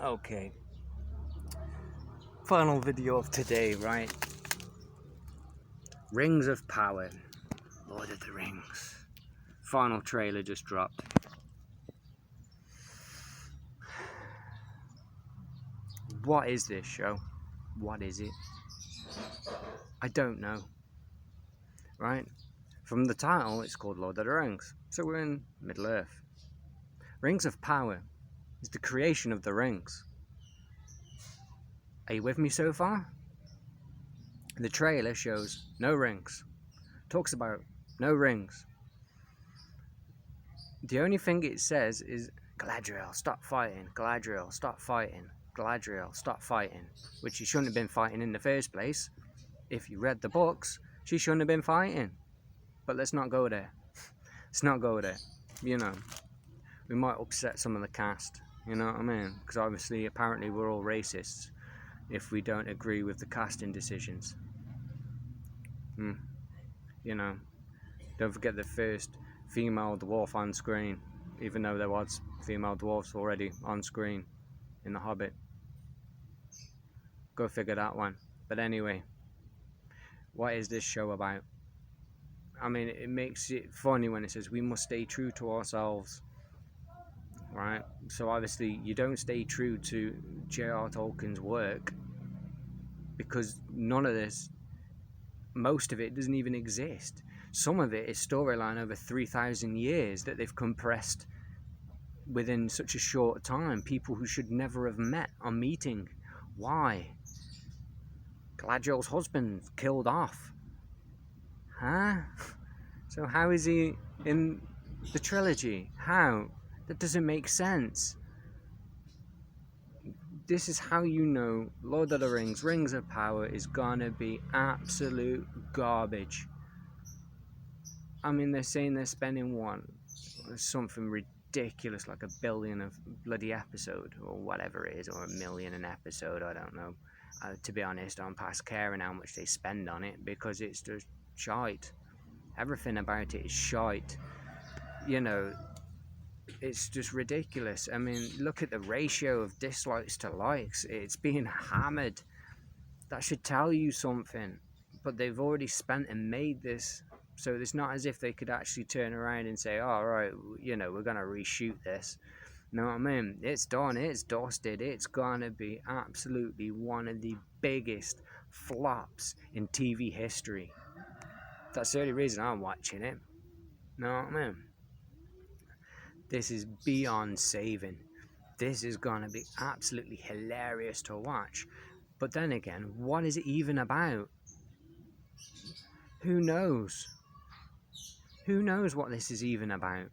Okay, final video of today, right? Rings of Power, Lord of the Rings. Final trailer just dropped. What is this show? What is it? I don't know, right? From the title, it's called Lord of the Rings. So we're in Middle Earth. Rings of Power is the creation of the rings. Are you with me so far? The trailer shows no rings. Talks about no rings. The only thing it says is Galadriel, stop fighting. Galadriel, stop fighting. Galadriel, stop fighting. Which she shouldn't have been fighting in the first place. If you read the books, she shouldn't have been fighting. But let's not go there. Let's not go there. You know, we might upset some of the cast. You know what I mean? Because obviously, apparently, we're all racists if we don't agree with the casting decisions. You know, don't forget the first female dwarf on screen, even though there was female dwarfs already on screen in The Hobbit. Go figure that one. But anyway, what is this show about? I mean, it makes it funny when it says we must stay true to ourselves, right? So obviously you don't stay true to J.R. Tolkien's work because none of this, most of it doesn't even exist. Some of it is storyline over 3,000 years that they've compressed within such a short time. People who should never have met are meeting. Why? Galadriel's husband killed off. Huh? So how is he in the trilogy? How? That doesn't make sense. This is how you know Lord of the Rings, Rings of Power is gonna be absolute garbage. I mean, they're saying they're spending something ridiculous like $1 billion a bloody episode or whatever it is, or $1 million an episode, I don't know. To be honest, I'm past caring how much they spend on it because it's just shite. Everything about it is shite. You know, it's just ridiculous. I mean, look at the ratio of dislikes to likes. It's being hammered. That should tell you something. But they've already spent and made this, so it's not as if they could actually turn around and say, "Oh, right, you know, we're gonna reshoot this." You know what I mean? It's done. It's dusted. It's gonna be absolutely one of the biggest flops in TV history. That's the only reason I'm watching it. You know what I mean? This is beyond saving. This is going to be absolutely hilarious to watch. But then again, what is it even about? Who knows? Who knows what this is even about?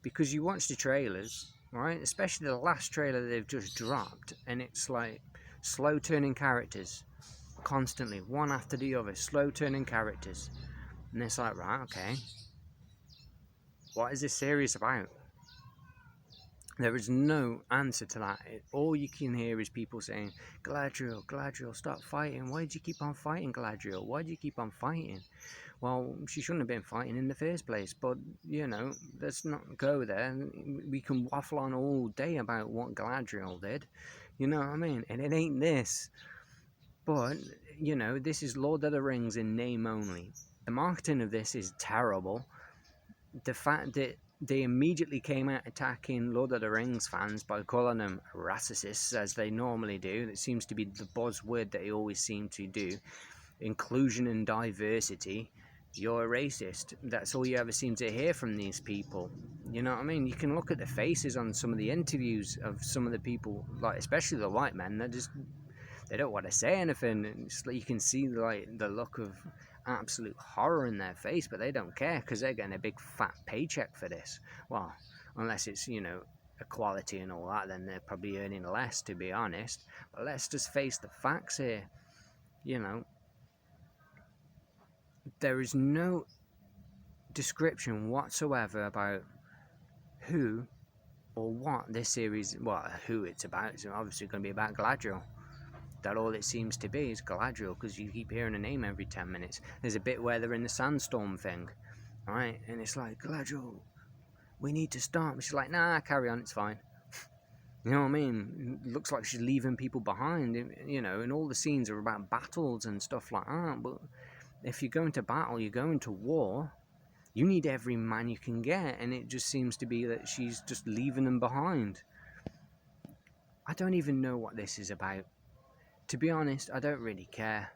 Because you watch the trailers, right? Especially the last trailer they've just dropped, and it's like slow turning characters. Constantly, one after the other, slow turning characters. And it's like, right, okay. What is this series about? There is no answer to that. All you can hear is people saying, Galadriel, Galadriel, stop fighting. Why did you keep on fighting, Galadriel? Why did you keep on fighting? Well, she shouldn't have been fighting in the first place. But, you know, let's not go there. We can waffle on all day about what Galadriel did. You know what I mean? And it ain't this. But, you know, this is Lord of the Rings in name only. The marketing of this is terrible. The fact that they immediately came out attacking Lord of the Rings fans by calling them racists, as they normally do. That seems to be the buzzword that they always seem to do. Inclusion and diversity. You're a racist. That's all you ever seem to hear from these people. You know what I mean? You can look at the faces on some of the interviews of some of the people, like especially the white men. They don't want to say anything. It's like you can see like the look of absolute horror in their face, but they don't care because they're getting a big fat paycheck for this. Well, unless it's, you know, equality and all that, then they're probably earning less, to be honest. But let's just face the facts here. You know, there is no description whatsoever about who or what this series, well, who it's about. It's obviously going to be about Galadriel. That all it seems to be is Galadriel, because you keep hearing a name every 10 minutes. There's a bit where they're in the sandstorm thing, right? And it's like, Galadriel, we need to stop. She's like, nah, carry on, it's fine. You know what I mean? It looks like she's leaving people behind, you know, and all the scenes are about battles and stuff like that. But if you're going to battle, you're going to war, you need every man you can get, and it just seems to be that she's just leaving them behind. I don't even know what this is about. To be honest, I don't really care.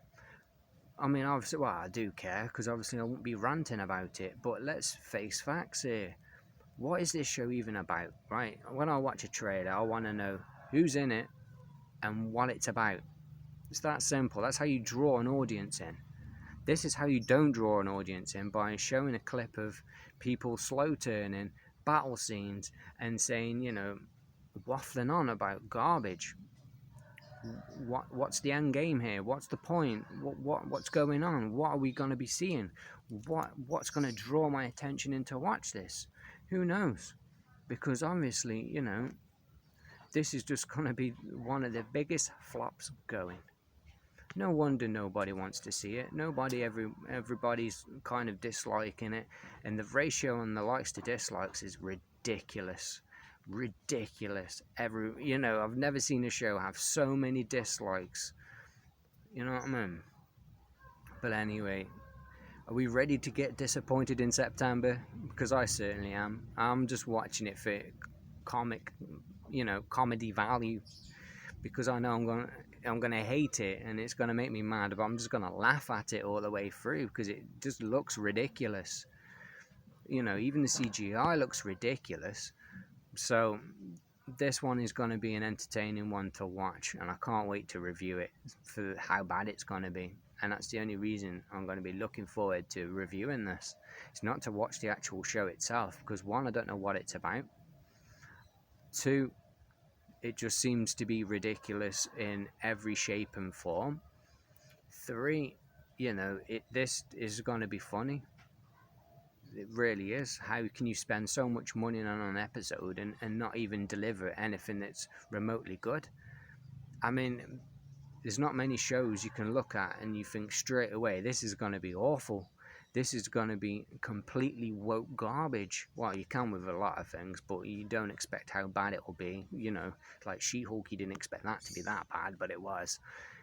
I mean, obviously, well, I do care, because obviously I won't be ranting about it, but let's face facts here. What is this show even about, right? When I watch a trailer, I want to know who's in it and what it's about. It's that simple. That's how you draw an audience in. This is how you don't draw an audience in, by showing a clip of people slow turning, battle scenes, and saying, you know, waffling on about garbage. What's the end game here? What's the point? What's going on? What are we going to be seeing? What's going to draw my attention in to watch this? Who knows? Because obviously, you know, this is just going to be one of the biggest flops going. No wonder nobody wants to see it. Everybody's kind of disliking it, and the ratio on the likes to dislikes is ridiculous. Ridiculous. You know, I've never seen a show have so many dislikes. You know what I mean? But anyway, are we ready to get disappointed in September? Because I certainly am. I'm just watching it for comedy value, because I know I'm gonna hate it and it's gonna make me mad, but I'm just gonna laugh at it all the way through because it just looks ridiculous. You know, even the CGI looks ridiculous. So this one is gonna be an entertaining one to watch, and I can't wait to review it for how bad it's gonna be. And that's the only reason I'm going to be looking forward to reviewing this. It's not to watch the actual show itself, because one, I don't know what it's about. Two, it just seems to be ridiculous in every shape and form. Three, you know, this is going to be funny. It really is. How can you spend so much money on an episode and not even deliver anything that's remotely good? I mean, there's not many shows you can look at and you think straight away, this is going to be awful. This is going to be completely woke garbage. Well, you can with a lot of things, but you don't expect how bad it will be. You know, like She-Hulk, you didn't expect that to be that bad, but it was.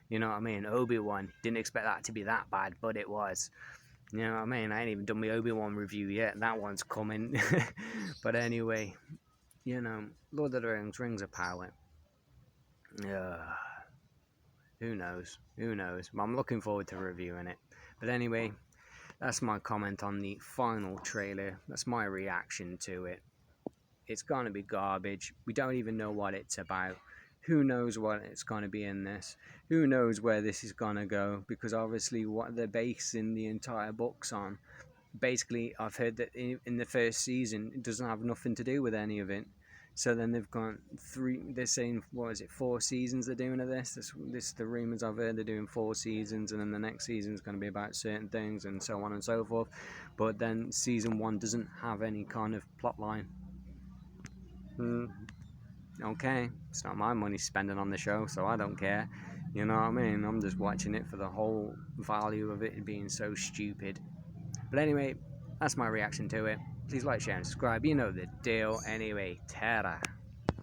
You know what I mean? Obi-Wan, didn't expect that to be that bad, but it was. You know what I mean? I ain't even done my Obi-Wan review yet. That one's coming. But anyway, you know, Lord of the Rings, Rings of Power. Who knows? Who knows? But I'm looking forward to reviewing it. But anyway, that's my comment on the final trailer. That's my reaction to it. It's going to be garbage. We don't even know what it's about. Who knows what it's going to be in this? Who knows where this is going to go? Because obviously what they're basing the entire books on. Basically, I've heard that in the first season, it doesn't have nothing to do with any of it. So then they've gone they're saying, what is it, 4 seasons they're doing of this? This the rumours I've heard, they're doing 4 seasons, and then the next season is going to be about certain things, and so on and so forth. But then season 1 doesn't have any kind of plot line. Okay, it's not my money spending on the show, so I don't care. You know what I mean? I'm just watching it for the whole value of it being so stupid. But anyway, that's my reaction to it. Please like, share, and subscribe. You know the deal. Anyway, ta-ra.